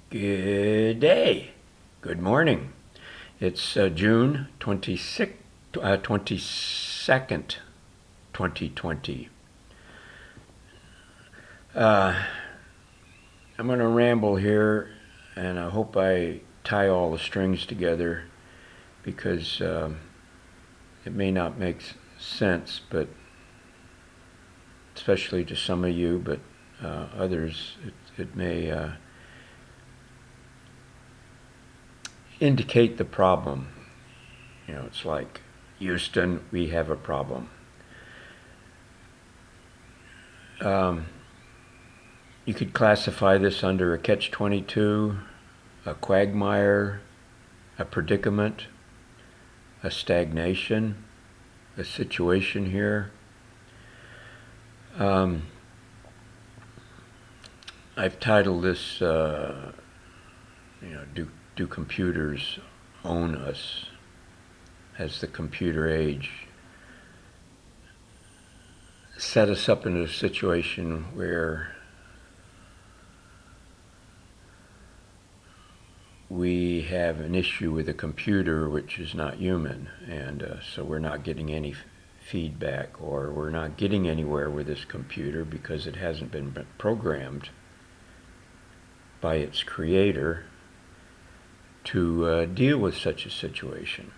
Good day. Good morning. It's June 22nd, 2020. I'm going to ramble here, and I hope I tie all the strings together because it may not make sense, but especially to some of you, but others, it may indicate the problem. It's like, Houston, we have a problem. You could classify this under a catch-22, a quagmire, a predicament, a stagnation, a situation here. I've titled this, do computers own us? Has the computer age set us up in a situation where we have an issue with a computer which is not human, and so we're not getting any feedback, or we're not getting anywhere with this computer because it hasn't been programmed by its creator to deal with such a situation.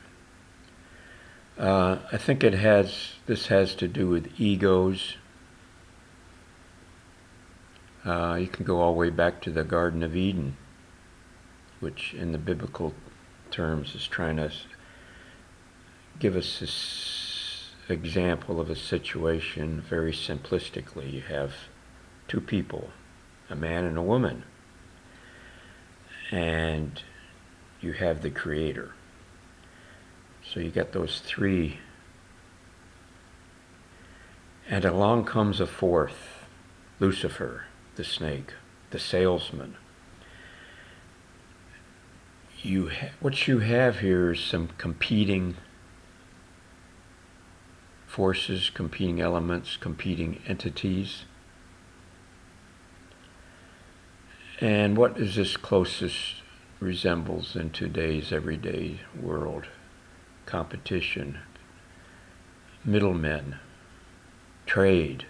I think this has to do with egos. You can go all the way back to the Garden of Eden, which in the biblical terms is trying to give us this example of a situation very simplistically. You have two people, a man and a woman, and you have the creator. So you got those three, and along comes a fourth, Lucifer, the snake, the salesman. What you have here is some competing forces, competing elements, competing entities. And what is this closest resembles in today's everyday world? Competition, middlemen, trade.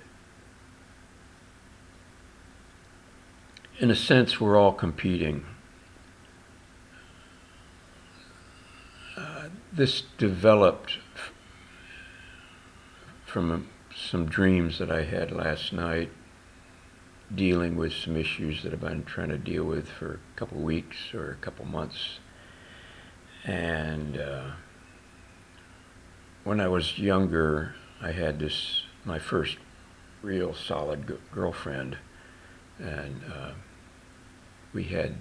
In a sense, we're all competing. This developed from some dreams that I had last night, dealing with some issues that I've been trying to deal with for a couple of weeks or a couple months. And when I was younger, I had my first real solid girlfriend, and we had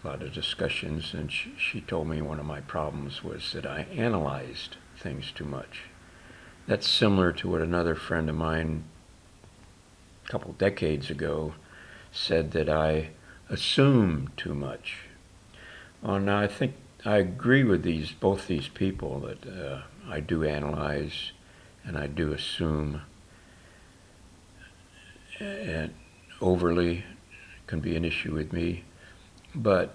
a lot of discussions, and she told me one of my problems was that I analyzed things too much. That's similar to what another friend of mine a couple decades ago said, that I assume too much. Well, now I think I agree with both these people that I do analyze and I do assume, and overly can be an issue with me. But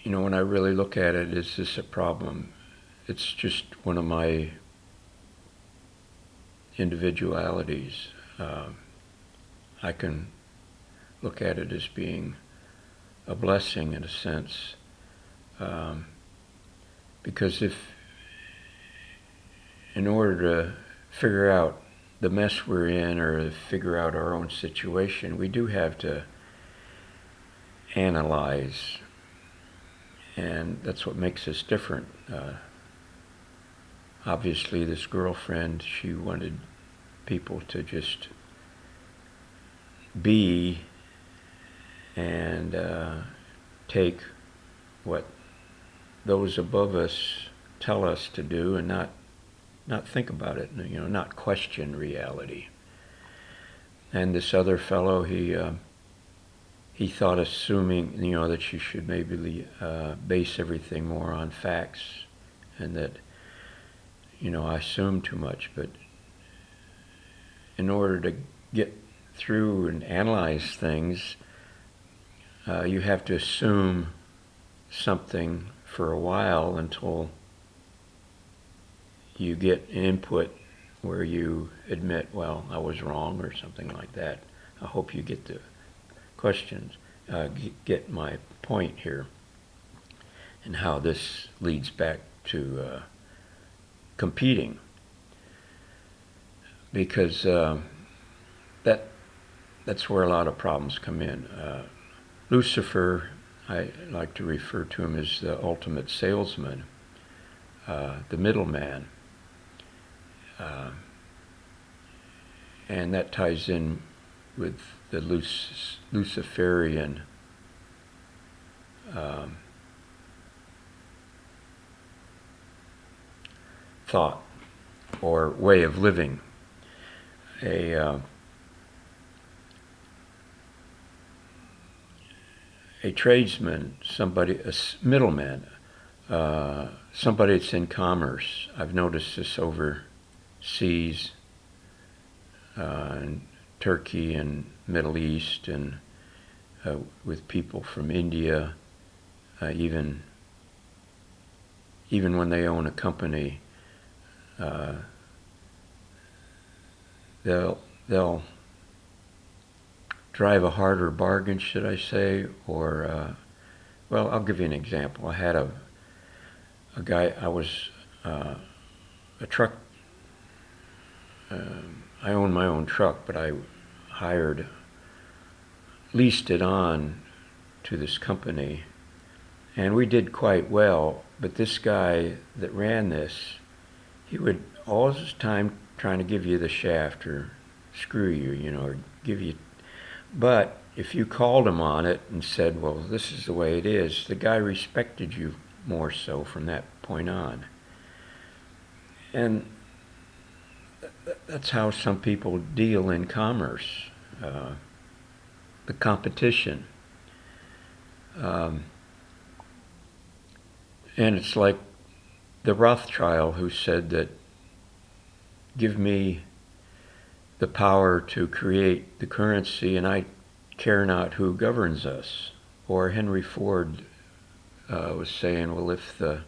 when I really look at it, is this a problem? It's just one of my individualities. I can look at it as being a blessing in a sense, because in order to figure out the mess we're in, or to figure out our own situation, we do have to analyze, and that's what makes us different. Obviously, this girlfriend, she wanted people to just be and take what those above us tell us to do, and not think about it, not question reality. And this other fellow, he thought, assuming that you should maybe base everything more on facts, and that I assume too much. But in order to get through and analyze things, you have to assume something for a while until you get an input where you admit, well, I was wrong or something like that. I hope you get the questions, get my point here, and how this leads back to competing. Because that's where a lot of problems come in. Lucifer, I like to refer to him as the ultimate salesman, the middleman. And that ties in with the Luciferian thought or way of living. A tradesman, a middleman, somebody that's in commerce. I've noticed this overseas, in Turkey and Middle East, and with people from India, even when they own a company, they'll drive a harder bargain, should I say, or well, I'll give you an example. I had a guy. I was a truck. I own my own truck, but I leased it on to this company, and we did quite well. But this guy that ran this, he would all his time trying to give you the shaft or screw you, or give you. But if you called him on it and said, well, this is the way it is, the guy respected you more so from that point on. And that's how some people deal in commerce, the competition. And it's like the Rothschild who said that, give me the power to create the currency and I care not who governs us. Or Henry Ford was saying, well, if the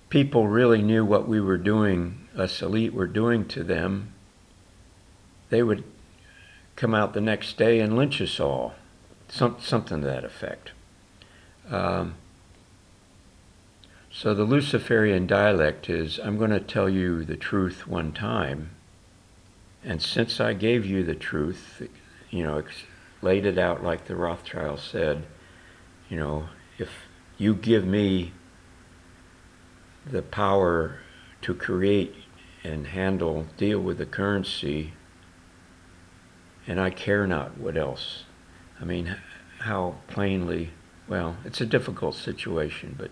people really knew what we were doing, us elite were doing to them, they would come out the next day and lynch us all. Something to that effect. So the Luciferian dialect is, I'm going to tell you the truth one time, and since I gave you the truth, laid it out like the Rothschild said, if you give me the power to create and deal with the currency, and I care not what else. I mean, how plainly, well, it's a difficult situation, but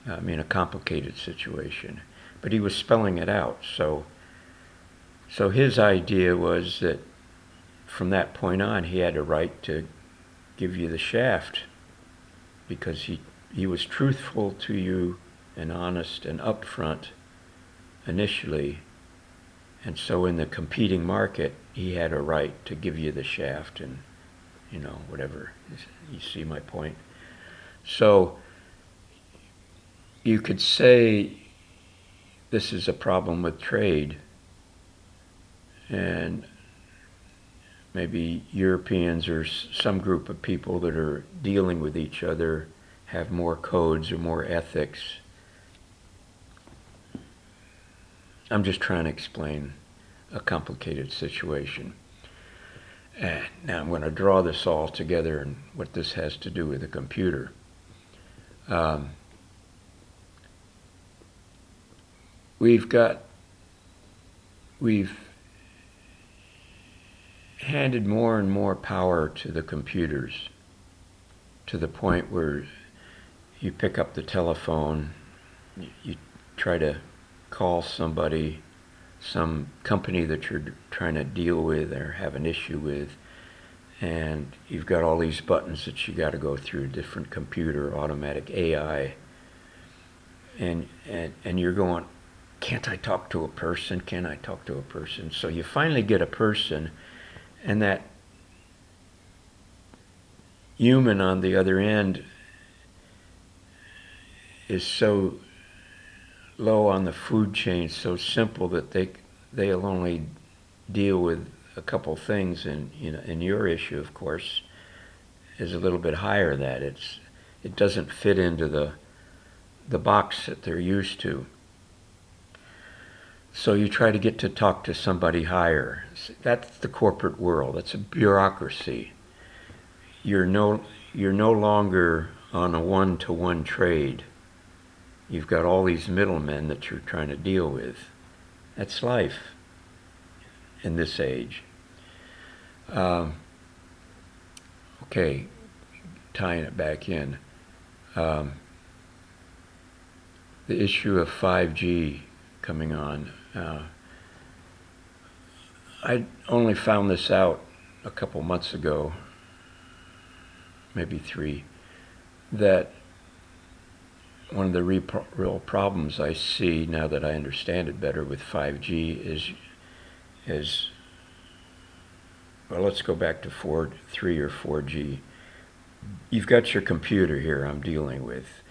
a complicated situation. But he was spelling it out. So his idea was that from that point on, he had a right to give you the shaft because he was truthful to you and honest and upfront initially. And so in the competing market, he had a right to give you the shaft and, whatever. You see my point? So you could say this is a problem with trade, and maybe Europeans or some group of people that are dealing with each other have more codes or more ethics. I'm just trying to explain a complicated situation. And now I'm going to draw this all together and what this has to do with a computer. We've handed more and more power to the computers to the point where you pick up the telephone, you try to call somebody, some company that you're trying to deal with or have an issue with, and you've got all these buttons that you got to go through, different computer, automatic AI, and you're going, can't I talk to a person? Can I talk to a person? So you finally get a person, and that human on the other end is so low on the food chain, so simple that they'll only deal with a couple things, and in your issue, of course, is a little bit higher. That it doesn't fit into the box that they're used to. So you try to get to talk to somebody higher. That's the corporate world. That's a bureaucracy. You're no longer on a one-to-one trade. You've got all these middlemen that you're trying to deal with. That's life in this age. Okay, tying it back in. The issue of 5G coming on. I only found this out a couple months ago, maybe 3, that one of the real problems I see now that I understand it better with 5G is well, let's go back to 3 or 4G. You've got your computer here I'm dealing with,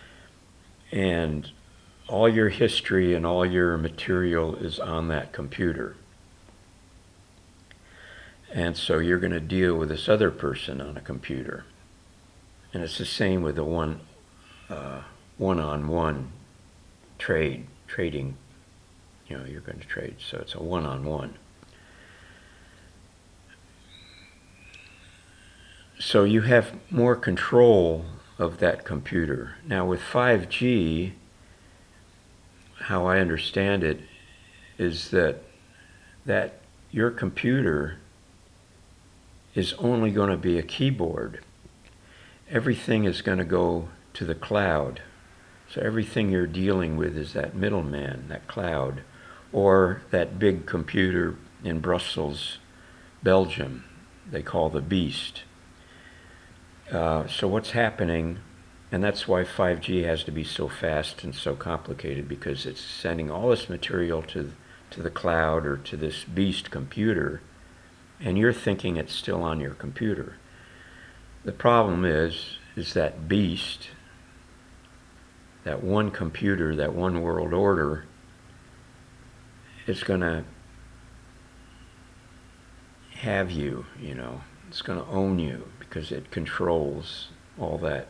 and all your history and all your material is on that computer. And so you're going to deal with this other person on a computer. And it's the same with the one-on-one trading. You're going to trade, so it's a one-on-one. So you have more control of that computer. Now with 5G, how I understand it is that your computer is only going to be a keyboard. Everything is going to go to the cloud. So everything you're dealing with is that middleman, that cloud, or that big computer in Brussels, Belgium, they call the beast. So what's happening, and that's why 5G has to be so fast and so complicated, because it's sending all this material to the cloud or to this beast computer, and you're thinking it's still on your computer. The problem is that beast, that one computer, that one world order, is going to have you, it's going to own you, because it controls all that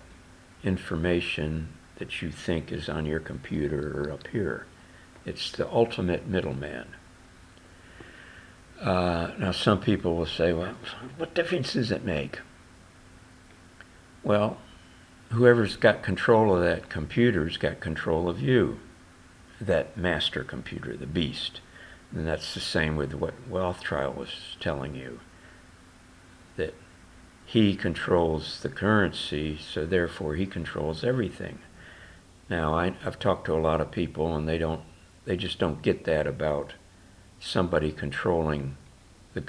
information that you think is on your computer or up here. It's the ultimate middleman. Now some people will say, well, what difference does it make? Well, whoever's got control of that computer's got control of you, that master computer, the beast. And that's the same with what Wealthtrial was telling you, that he controls the currency, so therefore he controls everything. Now, I've talked to a lot of people, and they just don't get that about somebody controlling the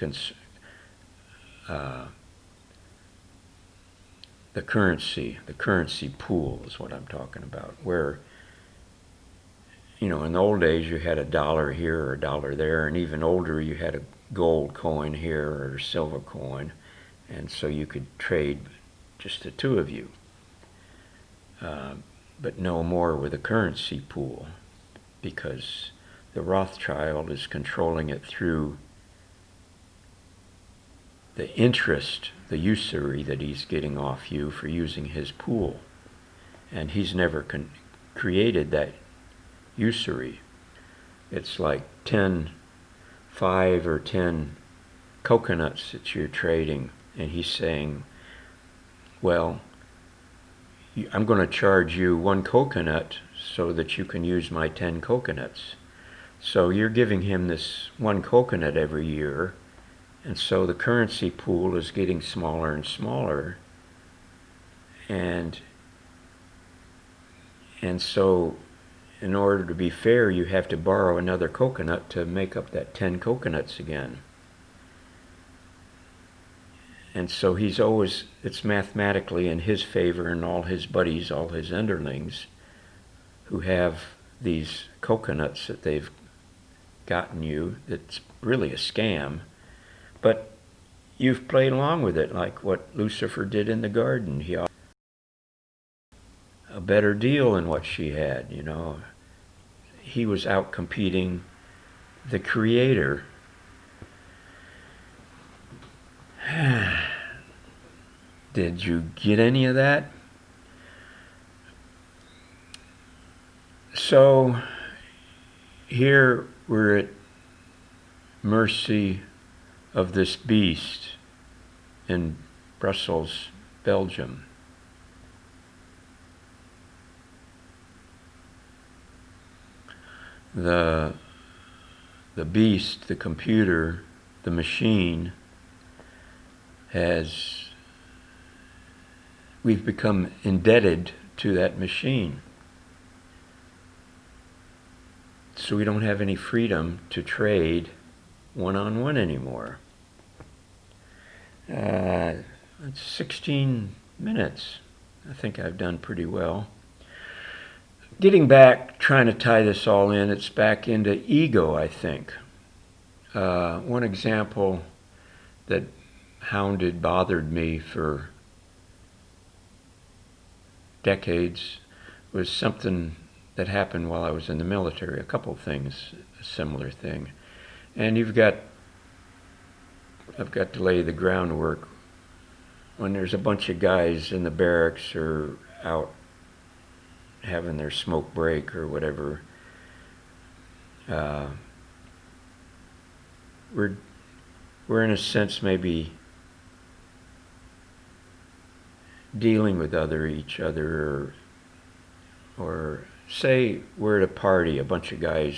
currency pool is what I'm talking about, where, in the old days you had $1 here or $1 there, and even older you had a gold coin here or a silver coin, and so you could trade just the two of you. But no more with a currency pool, because the Rothschild is controlling it through the interest, the usury that he's getting off you for using his pool. And he's never created that usury. It's like 5 or 10 coconuts that you're trading, and he's saying, well, I'm going to charge you 1 coconut so that you can use my 10 coconuts. So you're giving him this 1 coconut every year, and so the currency pool is getting smaller and smaller, and so in order to be fair, you have to borrow another coconut to make up that 10 coconuts again. And so it's mathematically in his favor, and all his buddies, all his underlings, who have these coconuts that they've gotten you, that's really a scam. But you've played along with it, like what Lucifer did in the garden. He offered a better deal than what she had, you know. He was out competing the Creator. Did you get any of that? So here we're at mercy of this beast in Brussels, Belgium. The beast, the computer, the machine we've become indebted to that machine. So we don't have any freedom to trade one-on-one anymore. It's 16 minutes. I think I've done pretty well. Getting back, trying to tie this all in, it's back into ego, I think. One example that bothered me for decades was something that happened while I was in the military. A couple of things, a similar thing. And I've got to lay the groundwork. When there's a bunch of guys in the barracks or out having their smoke break or whatever, we're in a sense maybe dealing with each other, or say we're at a party, a bunch of guys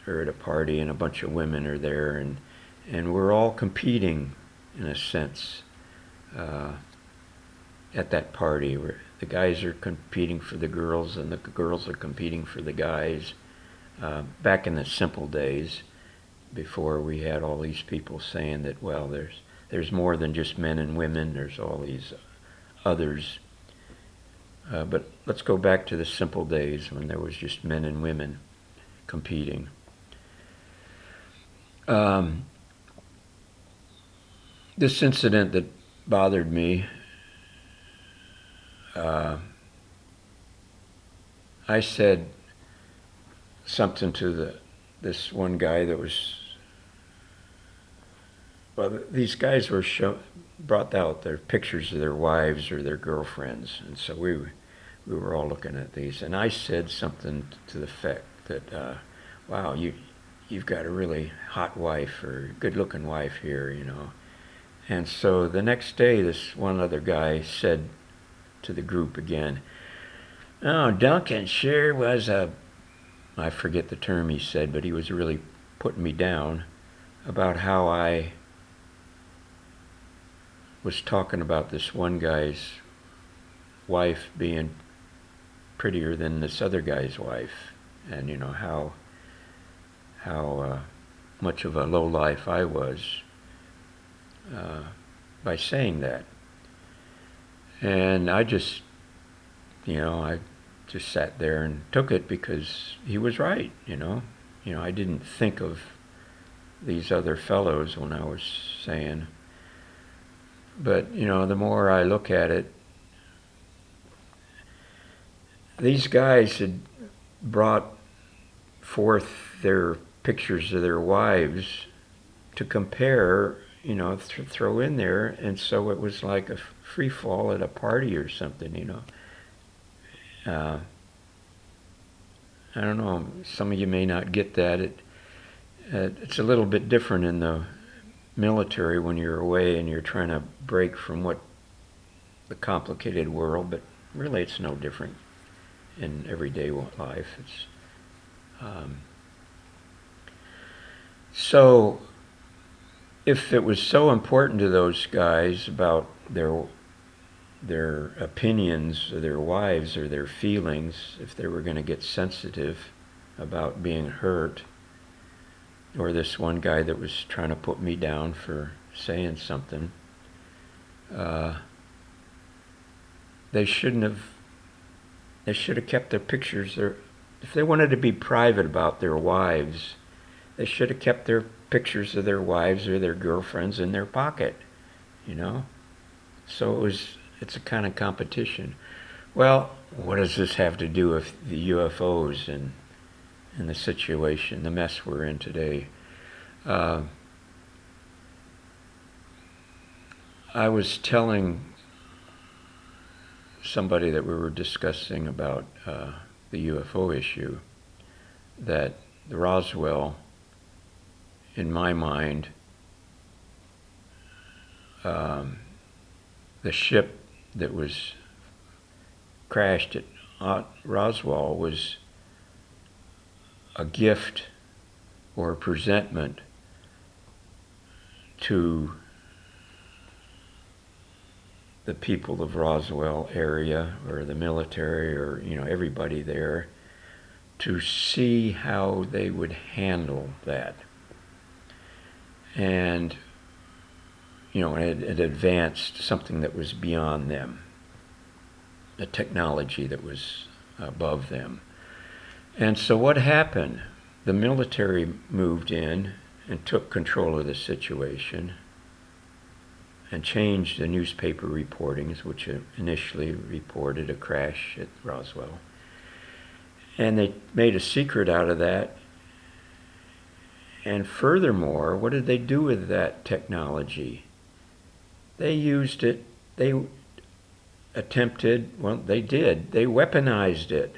are at a party and a bunch of women are there, and we're all competing in a sense at that party, where the guys are competing for the girls and the girls are competing for the guys. Back in the simple days, before we had all these people saying that, well, there's more than just men and women, there's all these others. But let's go back to the simple days when there was just men and women competing. This incident that bothered me, I said something to this one guy that was, well, these guys were brought out their pictures of their wives or their girlfriends, and so we were all looking at these, and I said something to the effect that, wow, you've got a really hot wife or good-looking wife here, you know. And so the next day, this one other guy said to the group again, oh, Duncan sure was I forget the term he said, but he was really putting me down about how I was talking about this one guy's wife being prettier than this other guy's wife, and you know how much of a lowlife I was by saying that. And I just sat there and took it because he was right, you know. I didn't think of these other fellows when I was saying. But, the more I look at it, these guys had brought forth their pictures of their wives to compare, throw in there, and so it was like a free fall at a party or something, I don't know, some of you may not get that. It's a little bit different in the military when you're away and you're trying to break from the complicated world, but really it's no different in everyday life. So if it was so important to those guys about their opinions of their wives or their feelings, if they were going to get sensitive about being hurt, or this one guy that was trying to put me down for saying something, they should have kept their pictures there. If they wanted to be private about their wives, They should have kept their pictures of their wives or their girlfriends in their pocket, you know? So it's a kind of competition. Well, what does this have to do with the UFOs and the situation, the mess we're in today? I was telling somebody that we were discussing about the UFO issue that the Roswell, in my mind, the ship that was crashed at Roswell was a gift or a presentment to the people of Roswell area, or the military, or everybody there, to see how they would handle that. And it advanced something that was beyond them, a technology that was above them. And so what happened? The military moved in and took control of the situation and changed the newspaper reportings, which initially reported a crash at Roswell. And they made a secret out of that. And furthermore, what did they do with that technology? They used it, they weaponized it.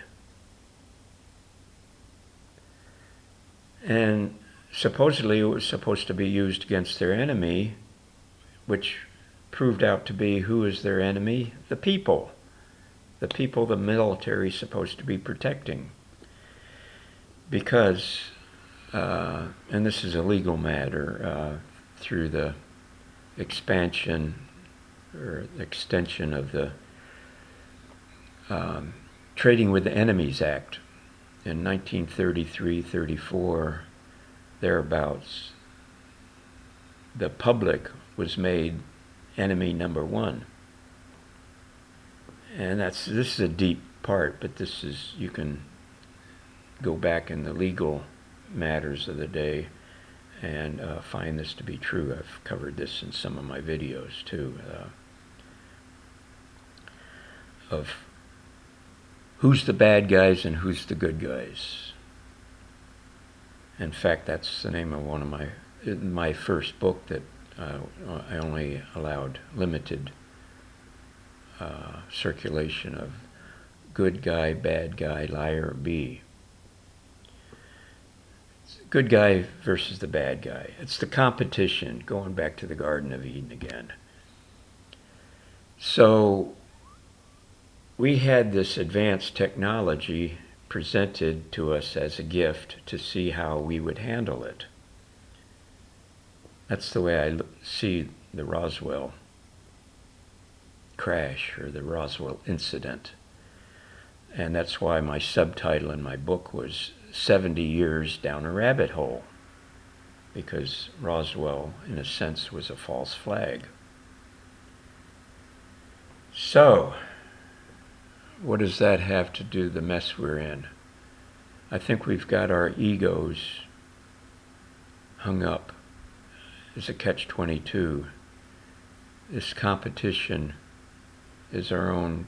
And supposedly it was supposed to be used against their enemy, which proved out to be, who is their enemy? The people. The people the military is supposed to be protecting. Because, and this is a legal matter, through the expansion or extension of the Trading with the Enemies Act in 1933-34, thereabouts, the public was made enemy number one. And this is a deep part, but you can go back in the legal matters of the day and find this to be true. I've covered this in some of my videos too, of who's the bad guys and who's the good guys. In fact, that's the name of one of my first book that I only allowed limited circulation of: good guy, bad guy, liar, B. It's the good guy versus the bad guy. It's the competition, going back to the Garden of Eden again. So we had this advanced technology presented to us as a gift to see how we would handle it. That's the way I see the Roswell crash, or the Roswell incident. And that's why my subtitle in my book was 70 Years Down a Rabbit Hole, because Roswell, in a sense, was a false flag. So, what does that have to do with the mess we're in? I think we've got our egos hung up. It's a catch-22. This competition is our own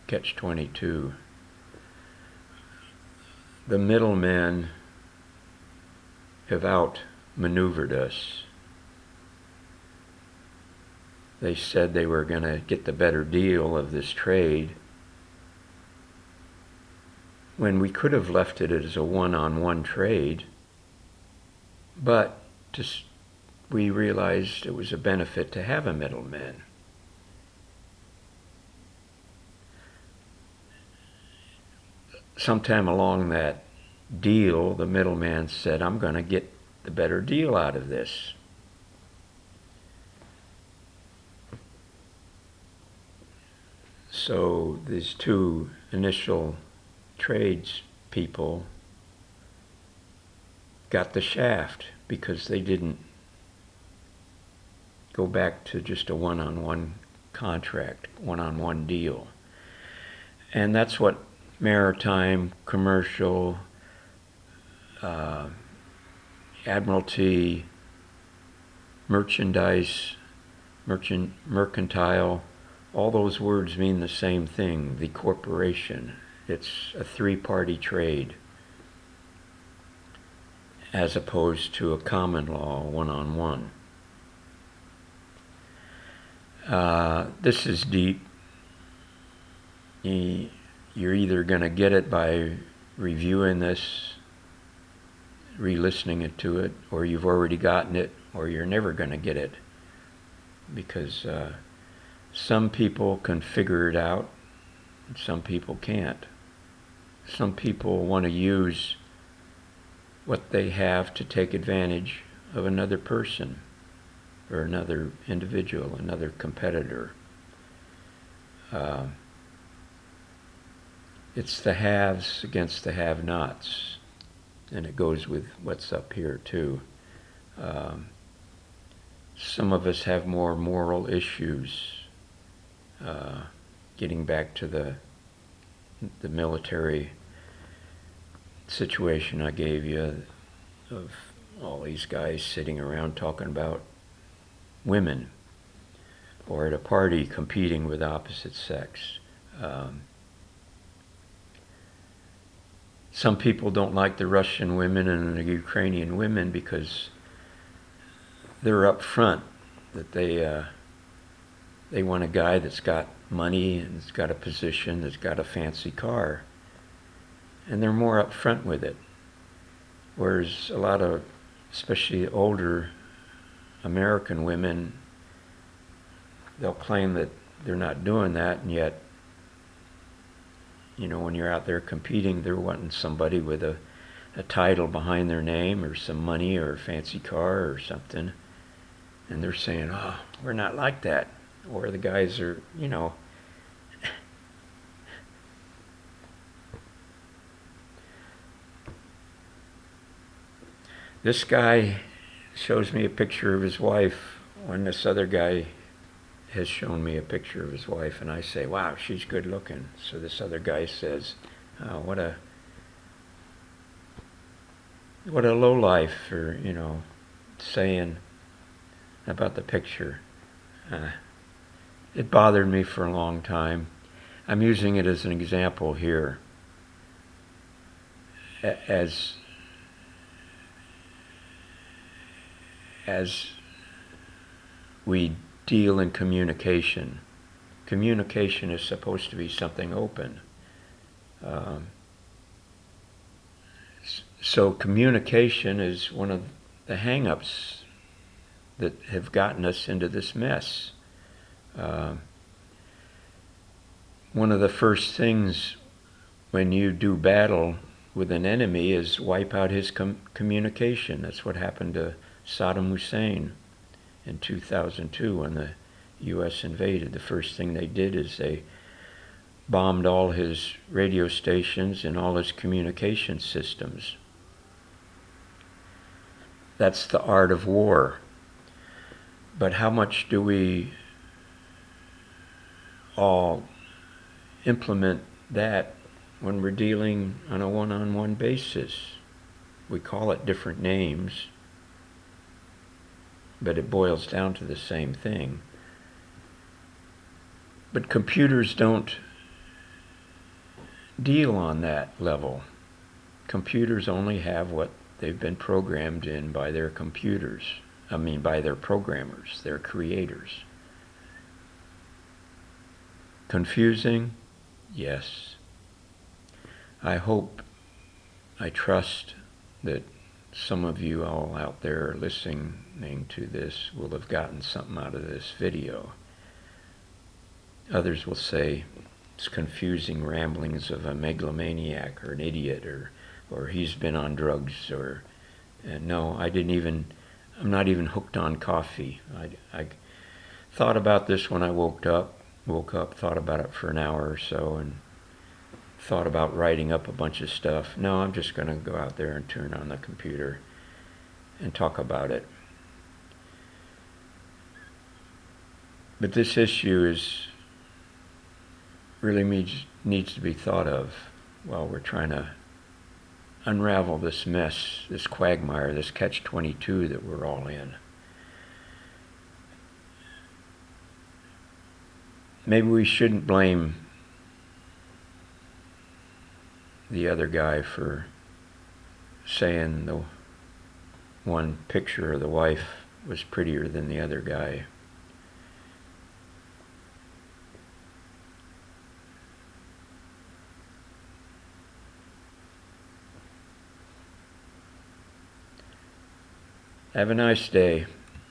catch-22. The middlemen have outmaneuvered us. They said they were going to get the better deal of this trade, when we could have left it as a one-on-one trade, but we realized it was a benefit to have a middleman. Sometime along that deal, the middleman said, I'm going to get the better deal out of this. So these two initial trades people got the shaft because they didn't go back to just a one-on-one contract, one-on-one deal. And that's what maritime, commercial, admiralty, merchandise, mercantile, all those words mean the same thing, the corporation. It's a three-party trade as opposed to a common law, one-on-one. This is deep. You're either going to get it by reviewing this, re-listening to it, or you've already gotten it, or you're never going to get it. Because some people can figure it out, and some people can't. Some people want to use what they have to take advantage of another person, or another individual, another competitor. It's the haves against the have-nots, and it goes with what's up here too. Some of us have more moral issues. Getting back to the military situation I gave you of all these guys sitting around talking about women, or at a party competing with opposite sex. Some people don't like the Russian women and the Ukrainian women because they're up front that they want a guy that's got money and that's got a position, that's got a fancy car. And they're more up front with it. Whereas a lot of, especially older American women, they'll claim that they're not doing that, and yet, you know, when you're out there competing, they're wanting somebody with a title behind their name, or some money, or a fancy car, or something. And they're saying, oh, we're not like that. Or the guys are, you know, this guy shows me a picture of his wife when this other guy has shown me a picture of his wife, and I say, wow, she's good looking. So this other guy says, oh, what a lowlife for, you know, saying about the picture. It bothered me for a long time. I'm using it as an example here. As we deal in communication. Communication is supposed to be something open. So communication is one of the hang-ups that have gotten us into this mess. One of the first things when you do battle with an enemy is wipe out his communication. That's what happened to Saddam Hussein in 2002 when the U.S. invaded. The first thing they did is they bombed all his radio stations and all his communication systems. That's the art of war. But how much do we all implement that when we're dealing on a one-on-one basis? We call it different names, but it boils down to the same thing. But computers don't deal on that level. Computers only have what they've been programmed in by their by their programmers, their creators. Confusing? Yes. I trust that some of you all out there listening to this will have gotten something out of this video. Others will say it's confusing ramblings of a megalomaniac or an idiot, or he's been on drugs, and no, I'm not even hooked on coffee. I thought about this when I woke up, thought about it for an hour or so, and thought about writing up a bunch of stuff. No, I'm just going to go out there and turn on the computer and talk about it. But this issue really needs to be thought of while we're trying to unravel this mess, this quagmire, this catch-22 that we're all in. Maybe we shouldn't blame the other guy for saying the one picture of the wife was prettier than the other guy. Have a nice day.